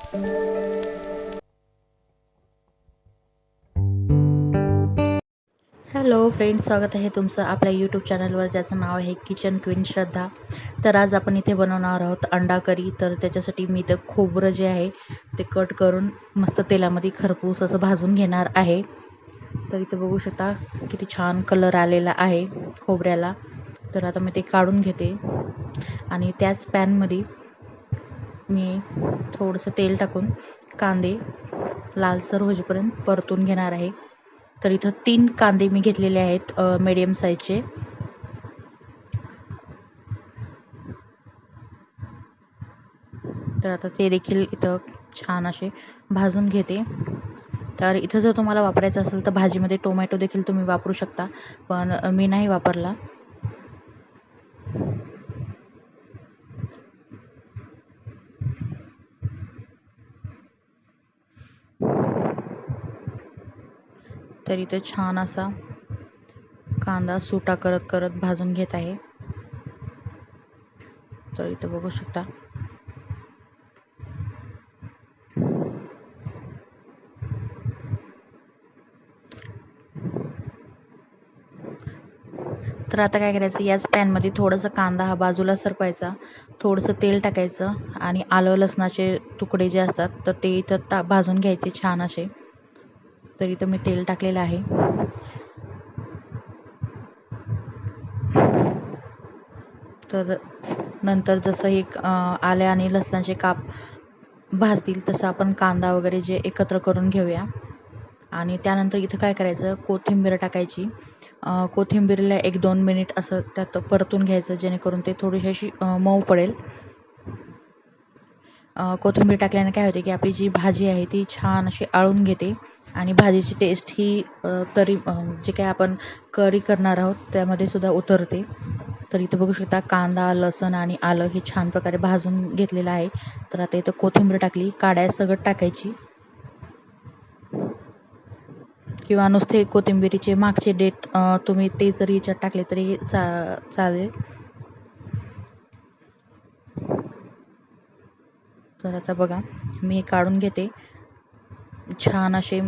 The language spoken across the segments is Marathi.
हॅलो फ्रेंड्स, स्वागत आहे तुमचं आपल्या यूट्यूब चॅनलवर, ज्याचं नाव आहे किचन क्वीन श्रद्धा. तर आज आपण इथे बनवणार आहोत अंडा करी. तर त्याच्यासाठी मी इथं खोबरं जे आहे ते कट करून मस्त तेलामध्ये खरपूस असं भाजून घेणार आहे. तर इथं बघू शकता किती छान कलर आलेला आहे खोबऱ्याला. तर आता मी ते काढून घेते आणि त्याच पॅनमध्ये मी थोडंसं तेल टाकून कांदे लालसर होईपर्यंत परतून घेणार आहे. तर इथं 3 कांदे मी घेतलेले आहेत मीडियम साईजचे. तर आता ते देखील इथं छान असे भाजून घेते. तर इथं जर तुम्हाला वापरायचं असेल तर भाजीमध्ये टोमॅटो देखील तुम्ही वापरू शकता, पण मी नाही वापरला. तर इथं छान असा कांदा सुटा करत करत भाजून घेत आहे. तर इथं बघू शकता तर आता काय करायचं, याच पॅनमध्ये थोडंसं कांदा हा बाजूला सरकवायचा, थोडंसं तेल टाकायचं आणि आलं लसणाचे तुकडे जे असतात तर ते इथं भाजून घ्यायचे छान असे. तर इथं मी तेल टाकलेलं आहे. तर नंतर जसं हे आल्या आणि लसणाचे काप भाजतील तसं आपण कांदा वगैरे जे एकत्र करून घेऊया. आणि त्यानंतर इथं काय करायचं, कोथिंबीर टाकायची. कोथिंबीरीला 1-2 मिनिट असं त्यात परतून घ्यायचं, जेणेकरून ते थोडीशी अशी मऊ पडेल. कोथिंबीर टाकल्याने काय होते की आपली जी भाजी आहे ती छान अशी आळून घेते आणि भाजीची टेस्ट ही तरी जे काय आपण करी करणार आहोत त्यामध्ये सुद्धा उतरते. तर इथं बघू शकता कांदा, लसूण आणि आलं हे छान प्रकारे भाजून घेतलेलं आहे. तर आता इथं कोथिंबीर टाकली, काड्या सगळं टाकायची किंवा नुसते कोथिंबीरीचे मागचे डेट तुम्ही ते जरी याच्यात टाकले तरी चालेल. तर आता बघा मी हे काढून घेते, छान असे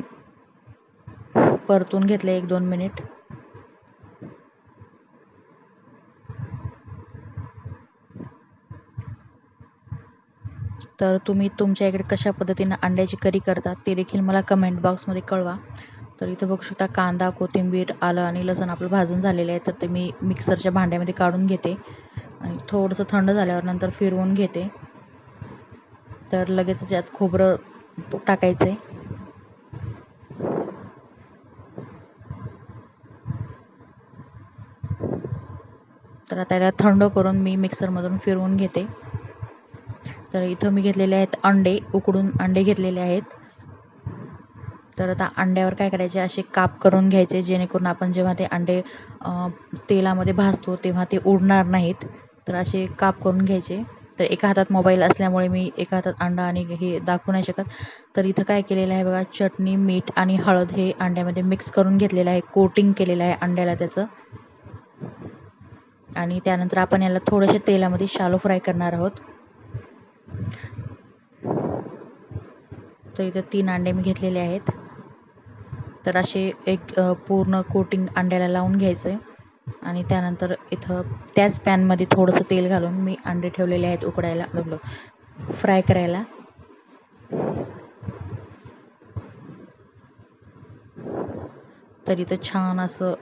परतून घेतले 1-2 मिनिट. तर तुम्ही तुमच्या इकडे कशा पद्धतीनं अंड्याची करी करतात ते देखील मला कमेंट बॉक्समध्ये कळवा. तर इथं बघू शकता कांदा, कोथिंबीर, आलं आणि लसूण आपलं भाजून झालेलं आहे. तर ते मी मिक्सरच्या भांड्यामध्ये काढून घेते आणि थोडंसं थंड झाल्यावर नंतर फिरवून घेते. तर लगेच यात खोबरं टाकायचं आहे. तर आता याला थंड करून मी मिक्सरमधून फिरवून घेते. तर इथं मी घेतलेले आहेत अंडे, उकडून अंडे घेतलेले आहेत. तर आता अंड्यावर काय करायचे, असे काप करून घ्यायचे, जेणेकरून आपण जेव्हा ते अंडे तेलामध्ये भाजतो तेव्हा ते उडणार नाहीत. तर असे काप करून घ्यायचे. तर एका हातात मोबाईल असल्यामुळे मी एका हातात अंडा आणि हे दाखवू नाही शकत. तर इथं काय केलेलं आहे बघा, चटणी, मीठ आणि हळद हे अंड्यामध्ये मिक्स करून घेतलेलं आहे, कोटिंग केलेलं आहे अंड्याला त्याचं. आणि त्यानंतर आपण याला थोडेसे तेलामध्ये शॅलो फ्राय करणार आहोत. तर इथं 3 अंडे मी घेतलेले आहेत. तर असे एक पूर्ण कोटिंग अंड्याला लावून घ्यायचं आहे आणि त्यानंतर इथं त्याच पॅनमध्ये थोडंसं तेल घालून मी अंडे ठेवलेले आहेत उकडायला, फ्राय करायला. तर इथं छान असं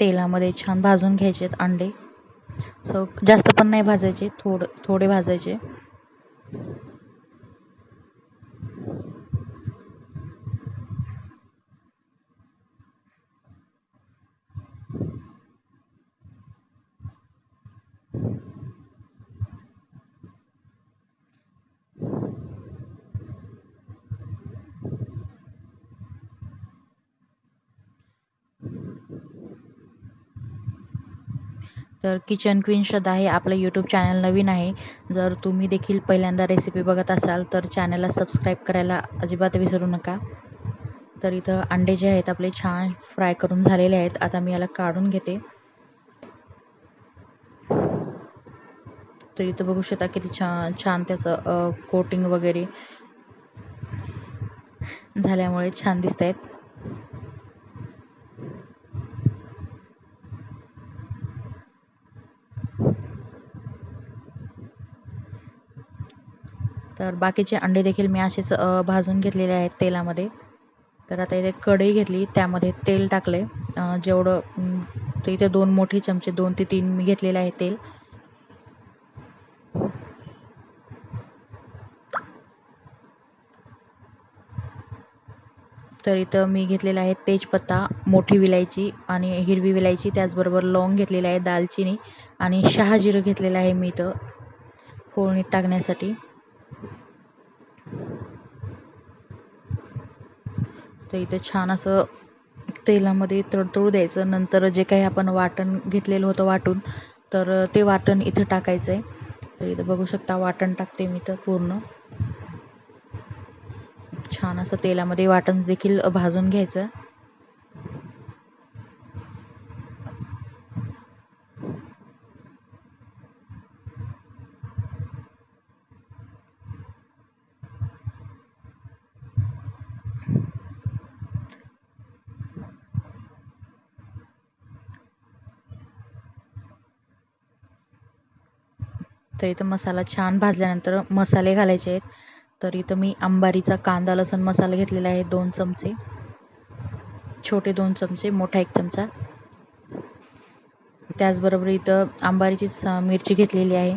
तेलामध्ये छान भाजून घ्यायचे आहेत अंडे. जास्त पण नाही भाजायचे, थोडे भाजायचे. तर किचन क्वीन श्रद्धा हे आपलं यूट्यूब चॅनल नवीन आहे. जर तुम्ही देखील पहिल्यांदा रेसिपी बघत असाल तर चॅनलला सबस्क्राईब करायला अजिबात विसरू नका. तर इथं अंडे जे आहेत आपले छान फ्राय करून झालेले आहेत. आता मी याला काढून घेते. तर इथं बघू शकता किती छान छान त्याचं कोटिंग वगैरे झाल्यामुळे छान दिसत आहेत. तर बाकीचे अंडे देखील मी असेच भाजून घेतलेले आहेत तेलामध्ये. तर आता इथे कढई घेतली, त्यामध्ये तेल टाकले जेवढं तर इथे 2 मोठे चमचे 2 ते 3 मी घेतलेले आहे तेल. तर इथं मी घेतलेला आहे तेजपत्ता, मोठी विलायची आणि हिरवी विलायची, त्याचबरोबर लवंग घेतलेला आहे, दालचिनी आणि शहाजिरं घेतलेलं आहे मी इथं फोडणीत टाकण्यासाठी. तर इथं छान असं तेलामध्ये तडतडू द्यायचं. नंतर जे काही आपण वाटण घेतलेलं होतं वाटून, तर ते वाटण इथं टाकायचं आहे. तर इथं बघू शकता वाटण टाकते मी तर पूर्ण छान असं तेलामध्ये वाटण देखील भाजून घ्यायचं. तर इथं मसाला छान भाजल्यानंतर मसाले घालायचे आहेत. तर इथं मी अंबारीचा कांदा लसूण मसाला घेतलेला आहे 2 चमचे, छोटे 2 चमचे, मोठा 1 चमचा. त्याचबरोबर इथं अंबारीची मिरची घेतलेली आहे.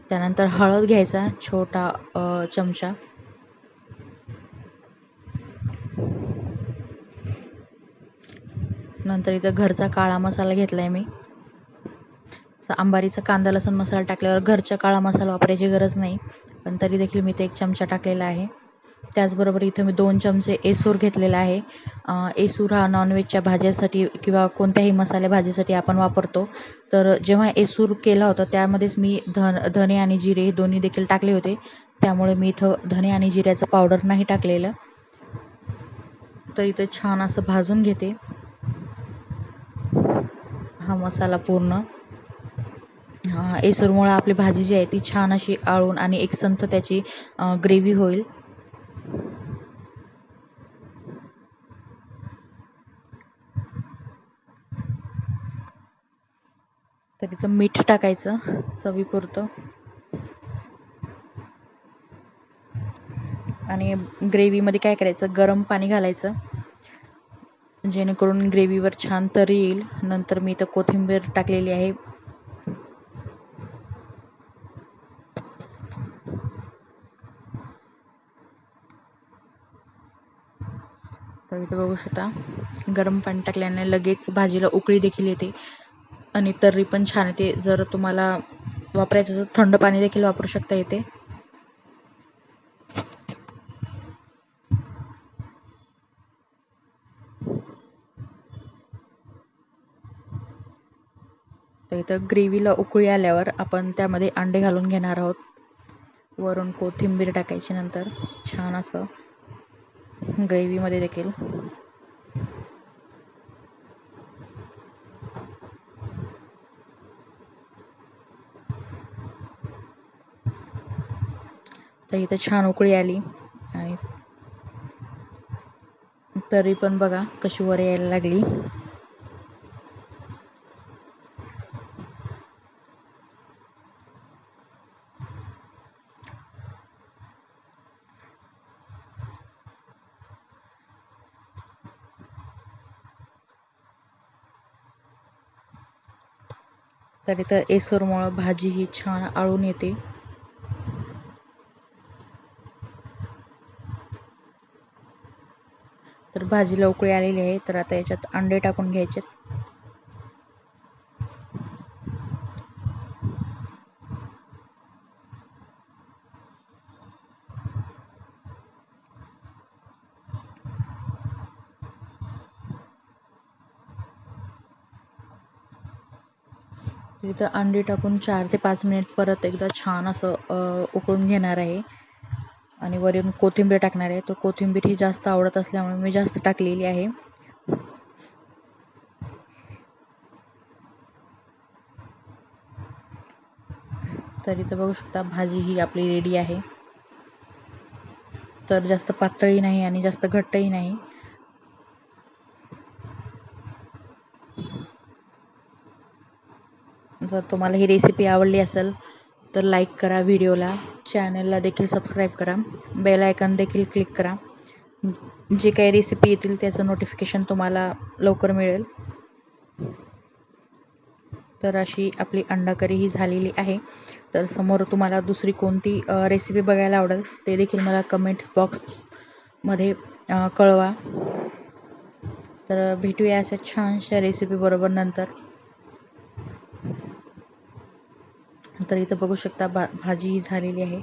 त्यानंतर हळद घ्यायचा छोटा चमचा. नंतर इथं घरचा काळा मसाला घेतला आहे मी. अंबारीचा कांदा लसूण मसाला टाकल्यावर घरचा काळा मसाला वापरायची गरज नाही, पण तरी देखील मी ते 1 चमचा टाकलेला आहे. त्याचबरोबर इथं मी 2 चमचे एसूर घेतलेला आहे. एसूर हा नॉनव्हेजच्या भाज्यासाठी किंवा कोणत्याही मसाले भाजीसाठी आपण वापरतो. तर जेव्हा एसूर केला होता त्यामध्येच मी धने आणि जिरे हे दोन्ही देखील टाकले होते. त्यामुळे मी इथं धने आणि जिऱ्याचं पावडर नाही टाकलेलं. तर इथं छान असं भाजून घेते हा मसाला पूर्ण. एसूरमुळे आपली भाजी जी आहे ती छान अशी आळून आणि एकसंथ त्याची ग्रेव्ही होईल. तर इथं मीठ टाकायचं चवीपुरतं आणि ग्रेव्हीमध्ये काय करायचं, गरम पाणी घालायचं जेणेकरून ग्रेव्हीवर छान तरी येईल. नंतर मी इथं कोथिंबीर टाकलेली आहे. तर इथं बघू शकता गरम पाणी टाकल्याने लगेच भाजीला उकळी देखील येते आणि तर्री पण छान येते. जर तुम्हाला वापरायचं तर थंड पाणी देखील वापरू शकता येते. तर इथं ग्रेव्हीला उकळी आल्यावर आपण त्यामध्ये अंडे घालून घेणार आहोत. वरून कोथिंबीर टाकायची नंतर छान असं ग्रेव्हीमध्ये देखील. तर इथं छान उकळी आली आणि तरी पण बघा कशी वर यायला लागली. तर इथं एसूरमुळं भाजी ही छान आळून येते. तर भाजीला उकळी आलेली आहे. तर आता याच्यात अंडे टाकून घ्यायचे. इथं अंडी टाकून 4 ते 5 मिनिट परत एकदा छान असं उकळून घेणार आहे आणि वरून कोथिंबीर टाकणार आहे. तर कोथिंबीर ही जास्त आवडत असल्यामुळे मी जास्त टाकलेली आहे. तर इथं बघू शकता भाजी ही आपली रेडी आहे. तर जास्त पातळही नाही आणि जास्त घट्टही नाही. जर तुम्हाला ही रेसिपी आवडली असेल तर लाईक करा व्हिडिओला, चॅनलला देखील सबस्क्राईब करा, बेल आयकॉन देखील क्लिक करा. जे काही रेसिपी येतील त्याचं नोटिफिकेशन तुम्हाला लवकर मिळेल. तर अशी आपली अंडा करी ही झालेली आहे. तर समोर तुम्हाला दुसरी कोणती रेसिपी बघायला आवडेल ते देखील मला कमेंट्स बॉक्समध्ये कळवा. तर भेटूया अशा छानशा रेसिपी बरोबर नंतर. तर इथं बघू शकता भाजी झालेली आहे.